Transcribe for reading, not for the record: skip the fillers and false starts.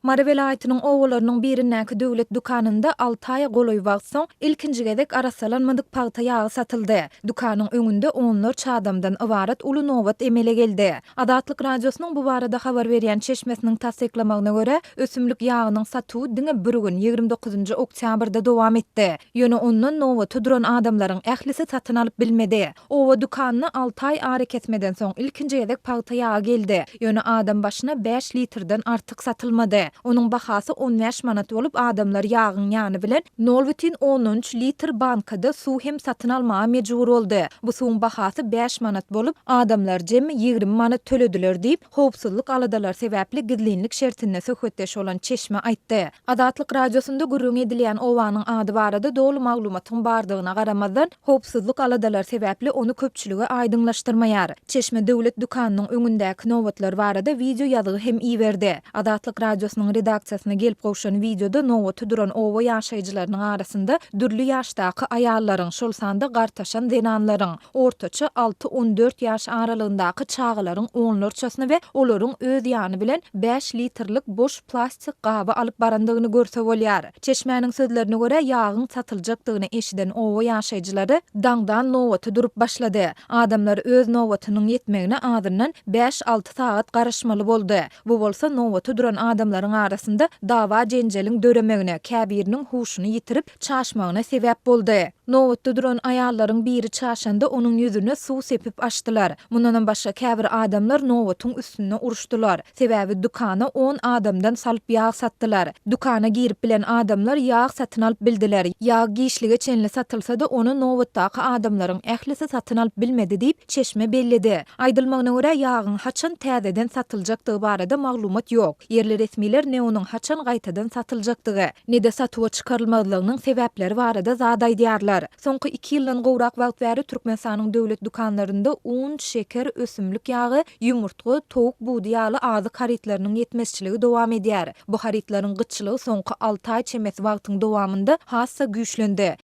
Mara welaýatynyň owalarynyň birindäki döwlet dukanynda 6 ay goloý wagt soň ilkinji gezek arasalanmadyk paýta ýagy satyldy. Dukanyň öňünde onlarça adamdan ibaret uly nowat emele geldi. Adatlyk radiosynyň bu barada habar berýän çeşmesiniň tasdiklamagyna görä, ösümlik ýagynyň satywy diňe bir gün 29 oktýabrda dowam etdi. Ýöne ondan nowaty duran adamlaryň ählisi satyn alyp bilmedi. Owa dukanyny 6 ay arek etmeden soň ilkinji gezek paýta ýagy geldi. Ýöne adam başyna 5 litrden artyk satylmady. Onuň bahasy 15 manat bolup adamlar ýagyň ýany bilen 0,13 litr bankada suw hem satyn almaga mejbur boldy. Bu suwun bahasy 5 manat bolup adamlar jemmi 20 manat tölediler diýip howpsuzlyk aladalar sebäpli gizlinlik şertine söhbetdeş olan Çeşme aýtdy. Adatlyk radiosunda gurrun edilýän owanyň ady barada dogry maglumatyň bardygyna garamazdan howpsuzlyk aladalar sebäpli onu köpçüligi aýdyňlaşdyrmaýar. Çeşme döwlet dukanynyň öňündäki nowatlar barada video ýazygy hem iýerdi. Adatlyk radiosynyň redaksiýasyna gelip gowşan videoda nowaty duran owa ýaşaýjylarynyň arasynda dürli ýaşdaky aýallaryň, şol sanda gartaşan zenanlaryň, ortaça 6-14 ýaş aralygyndaky çagalaryň onlarçasyny we olaryň öz ýany bilen 5 litrlik boş plastik gaba alyp barandygyny görse bolýar. Çeşmäniň sözlerine görä ýagyň satyljakdygyny eşiden owa ýaşaýjylary daňdan nowaty durup başlady. Adamlar öz nowatynyň ýetmegine azyndan 5-6 saat garaşmaly boldy. Bu bolsa nowaty duran adamlaryň arasynda dawa jenjeliň döremegine, käbiriniň huşuny ýitirip çaşmagyna sebäp boldy. Nowatda duran aýallaryň biri çaşanda onuň ýüzüne suw sepip açdylar. Mundan başga käbir adamlar nowatyň üstüne uruşdylar. Sebäbi dukana 10 adamdan salyp ýag satdylar. Dukana girip bilen adamlar ýag satyn alyp bildiler. Ýag gişlige çenli satylsa-da onu nowatdaky adamlaryň ählisi satyn alyp bilmedi diýip Çeşme bellidi. Aýdylmagyna görä ýagyň haçan täzeden satyljakdygy barada maglumat ýok. Yerli resmiler ne onuň haçan gaýtadan satyljakdygy, ne de satywa çykarylmadygynyň sebäpleri barada zat aýdýarlar. Soňky 2 ýyldan gowrak wagt bäri Türkmenistanyň döwlet dukanlarynda un, şeker, ösümlik ýagy, ýumurtga, towuk budy ýaly azyk haritlarynyň ýetmezçiligi dowam edýär. Bu haritlaryň gyçylygy soňky 6 ay çemes wagtyň dowamında hassa güýçlendi.